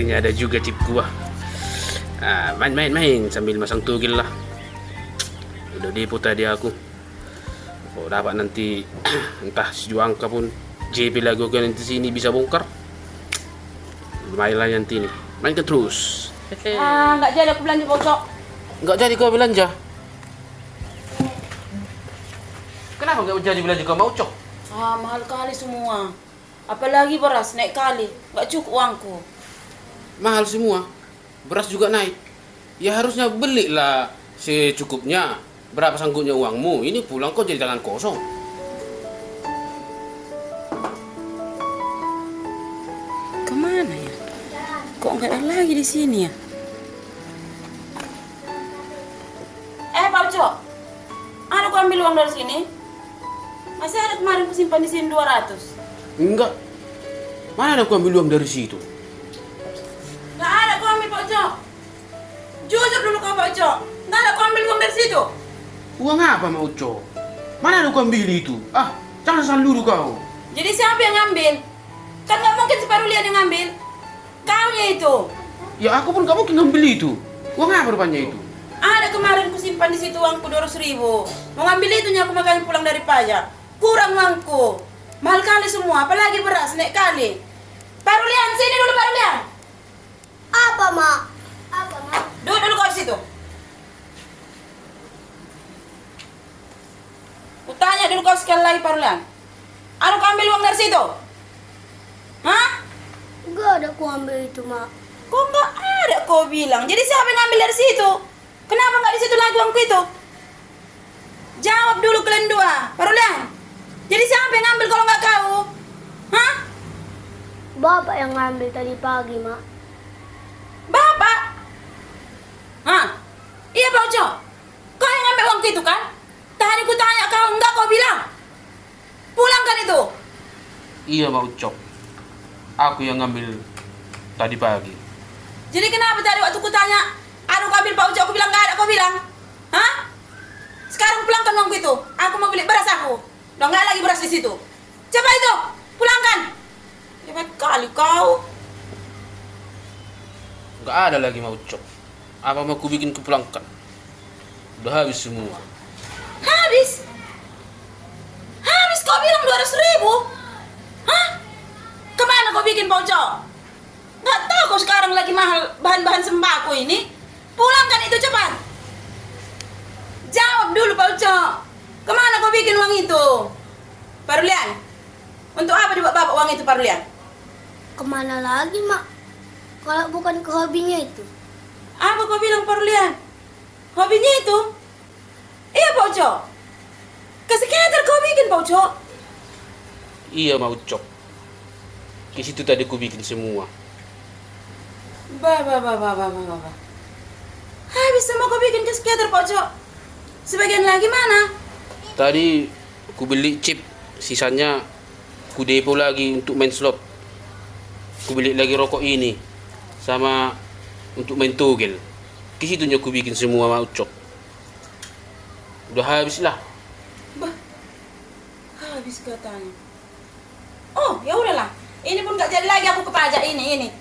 akhirnya ada juga chip gua. Main sambil masang togel lah. Udah depo tadi aku. Oh, dapat nanti entah si Juangka pun JP lagi oke nanti sini bisa bongkar. Lumayan lah nanti nih. Mainkan terus. Nggak jadi aku belanja bocok. Nggak jadi kau belanja. Kenapa nggak jadi belanja kau mau cok? Mahal kali semua. Apalagi beras naik kali, nggak cukup uangku. Mahal semua. Beras juga naik. Ya harusnya belilah secukupnya. Berapa sanggupnya uangmu? Ini pulang kok jadi tangan kosong. Kemana ya? Kok nggak ada lagi di sini ya? Pak Uco, ada aku ambil uang dari sini. Masih ada kemarin aku simpan di sini 200. Enggak. Mana ada aku ambil uang dari situ? Nggak ada aku ambil Pak Uco. Jujur dulu kau Pak Uco. Nggak ada aku ambil uang dari situ. Uang apa mau Uco? Mana ada aku ambil itu? Jangan selalu kau. Jadi siapa yang ngambil? Kan nggak mungkin si Parulian yang ngambil. Kaunya itu. Ya aku pun gak mungkin ngambil itu. Uang apa rupanya itu? Ada kemarin ku simpan di situ uangku 200.000. Mau ngambil itunya aku makanya pulang dari pajak. Kurang uangku. Mahal kali semua, apalagi beras naik kali. Parulian, sini dulu Parulian. Apa, Mak? Apa, Mak? Duduk dulu kau di situ. Kutanya dulu kau sekali lagi Parulian. Ada kau ambil uang dari situ? Hah? Enggak ada aku ambil itu, Mak. Kok nggak ada kau bilang? Jadi siapa yang ngambil dari situ? Kenapa nggak di situ lagi uangku itu? Jawab dulu kalian dua, Parulian. Jadi siapa yang ngambil kalau nggak kau? Hah? Bapak yang ngambil tadi pagi, Mak. Bapak? Hah? Iya Pak Uco. Kau yang ngambil uangku itu kan? Tadi ku tanya kau, enggak kau bilang. Pulangkan itu. Iya mau Ucok. Aku yang ngambil tadi pagi. Jadi kenapa tadi waktu ku tanya, aduh kau ambil Pak Uco, aku bilang nggak ada, kau bilang? Hah? Sekarang pulangkan uangku itu. Aku mau beli beras aku. Udah nggak lagi beras di situ. Coba itu, pulangkan. Hebat kali kau. Nggak ada lagi mau Ucok. Apa mau ku bikin kupulangkan? Udah habis semua. Habis? Habis kau bilang 200.000? Hah? Kemana kau bikin Pak Uco? Nggak tahu kau sekarang lagi mahal bahan-bahan sembako ini. Pulangkan itu cepat. Jawab dulu Pak Uco. Kemana kau bikin uang itu? Parulian, untuk apa dibuat bapak uang itu Parulian? Kemana lagi, Mak? Kalau bukan ke hobinya itu. Apa kau bilang Parulian? Hobinya itu? Iya Pak Uco. Ke skater kau bikin Pak Uco? Iya mau Ucok. Di situ tadi ku bikin semua. Bah. Habis semua kau bikin ke skater Pak Uco. Sebagian lagi mana? Tadi ku beli chip, sisanya ku depo lagi untuk main slot. Ku beli lagi rokok ini sama untuk main togel. Di situnya ku bikin semua mau Ucok. Udah habis lah. Bah, habis katanya. Oh, ya udahlah. Ini pun nggak jadi lagi aku ke pajak ini.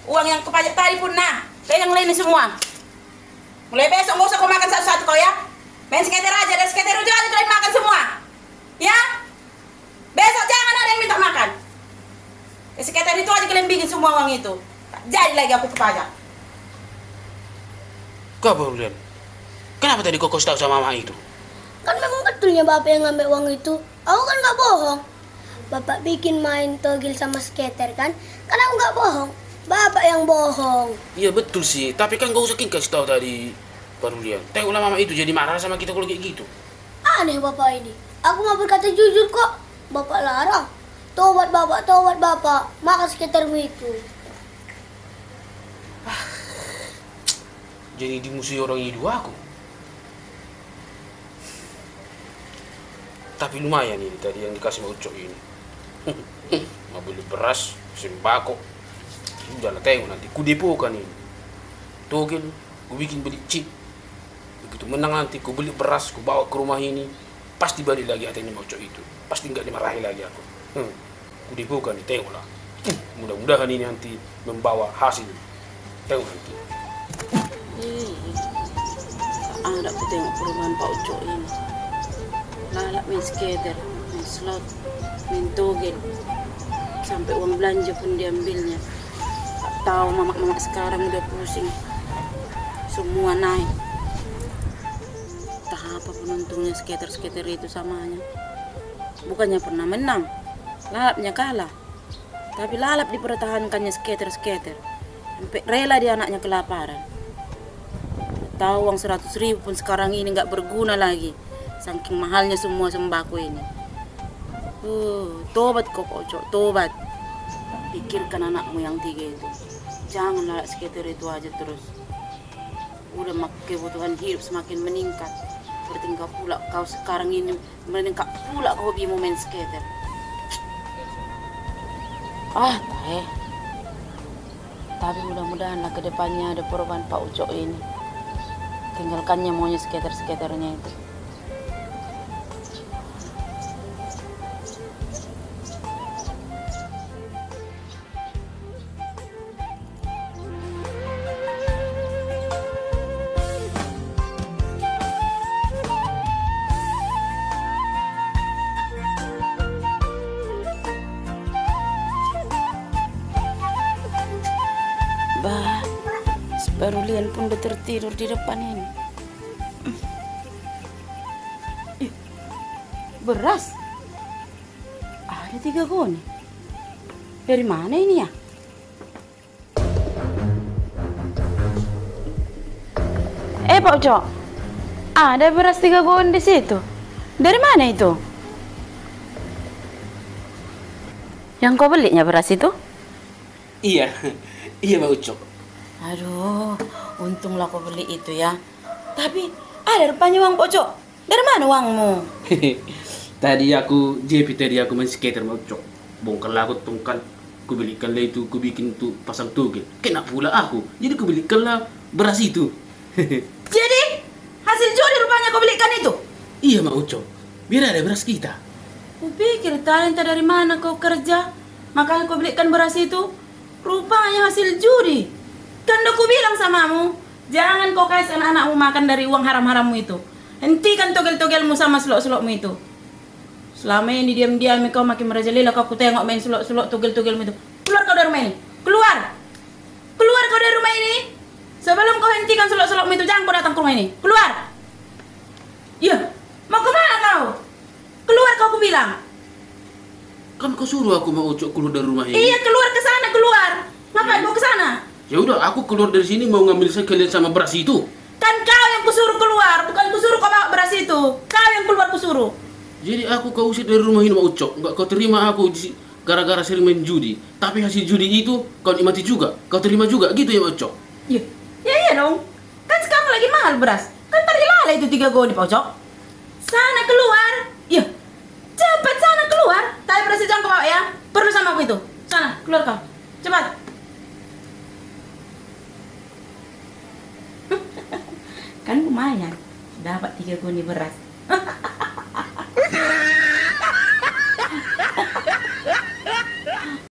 Uang yang ke pajak tadi pun pegang ini semua. Mulai besok nggak usah kau makan satu-satu kau ya. Main skater aja, dan skater aja kalian makan semua. Ya? Besok jangan ada yang minta makan. Skater itu aja kalian bikin semua uang itu. Tak jadi lagi aku ke pajak. Kau Parulian, kenapa tadi kau kasih tahu sama mama itu? Kan memang betulnya Bapak yang ngambil uang itu. Aku kan nggak bohong. Bapak bikin main togel sama skater kan? Kan aku nggak bohong. Bapak yang bohong. Iya betul sih, tapi kan gak usah kasih tahu tadi Parulian. Tengoklah mama itu jadi marah sama kita kalau kayak gitu. Aneh Bapak ini. Aku mau berkata jujur kok. Bapak larang. Tobat Bapak. Makan skatermu itu. Jadi dimusuhi orang hidup aku. Tapi lumayan ini tadi yang dikasih sama Ucok ini. Mau beli beras, sembako. Udahlah tengok nanti ku depokan ini. Togel, ku bikin beli chip. Begitu menang nanti ku beli beras, ku bawa ke rumah ini. Pasti balik lagi hatinya mau Ucok itu. Pasti nggak dimarahi lagi aku. Ku depokan nih, tengoklah. Mudah-mudahan ini nanti membawa hasil. Tengok nanti. Ada aku tengok perubahan Pak Uco ini. Lalap main skater, main slot, main togel. Sampai uang belanja pun diambilnya. Tak tahu mamak-mamak sekarang udah pusing. Semua naik. Tak apa penuntungnya skater-skater itu samanya. Bukannya pernah menang, lalapnya kalah. Tapi lalap dipertahankannya skater-skater. Sampai rela dia anaknya kelaparan. Tahu uang 100.000 pun sekarang ini nggak berguna lagi. Saking mahalnya semua sembako ini. Tobat kok Oco, tobat. Pikirkan anakmu yang 3 itu. Jangan lalap skater itu aja terus. Udah kebutuhan hidup semakin meningkat. Bertingkah pula kau sekarang ini meningkat pula hobimu main skater. Tapi mudah-mudahan ke depannya ada perubahan Pak Uco ini. Tinggalkannya maunya skater-skaternya itu. Bah, baru Lian pun udah tertidur di depan ini. Beras? Ada 3 goni. Dari mana ini ya? Pak Uco, ada beras 3 goni di situ. Dari mana itu? Yang kau belinya beras itu? Iya, iya Pak Uco. Aduh, untunglah kau beli itu ya. Tapi ada rupanya uang Pak Uco. Dari mana uangmu? Tadi aku main skater Pak Uco. Bongkarlah aku tongkat, ku belikanlah itu, ku bikin tuh pasang togel. Kena pula aku, jadi ku belikanlah beras itu. Jadi hasil judi rupanya kau belikan itu? Iya Mak Uco, biar ada beras kita. Ku pikir talenta dari mana kau kerja, makanya kau belikan beras itu. Rupanya hasil judi. Kan udah ku bilang samamu, jangan kau kasih anak-anakmu makan dari uang haram-harammu itu. Hentikan togel-togelmu sama selok-selokmu itu. Selama ini diam-diam kau makin merajalela, kau tengok main selok-selok togel-togelmu itu. Keluar kau dari rumah ini, keluar. Keluar kau dari rumah ini. Sebelum kau hentikan selok-selokmu itu, jangan kau datang ke rumah ini. Keluar. Iya, mau kemana kau? Keluar kau, aku bilang. Kan kau suruh aku mau Uco keluar dari rumah ini. Iya, keluar ke sana, keluar. Ngapain mau ke sana? Ya udah, aku keluar dari sini mau ngambil sekalian sama beras itu. Kan kau yang kusuruh keluar, bukan kusuruh kau bawa beras itu. Kau yang keluar kusuruh. Jadi aku kau usir dari rumah ini Mak Uco. Enggak kau terima aku gara-gara sering main judi. Tapi hasil judi itu kau nikmati juga. Kau terima juga gitu ya Mak Uco. Iya, iya dong. Kan sekarang lagi mahal beras. Kan tadi lala itu 3 goni Pak Uco. Sana keluar. Iya. Cepat sana keluar. Tapi beras itu jangan kau bawa ya. Perlu sama aku itu. Sana, keluar kau. Cepat. Kan lumayan. Dapat 3 goni beras.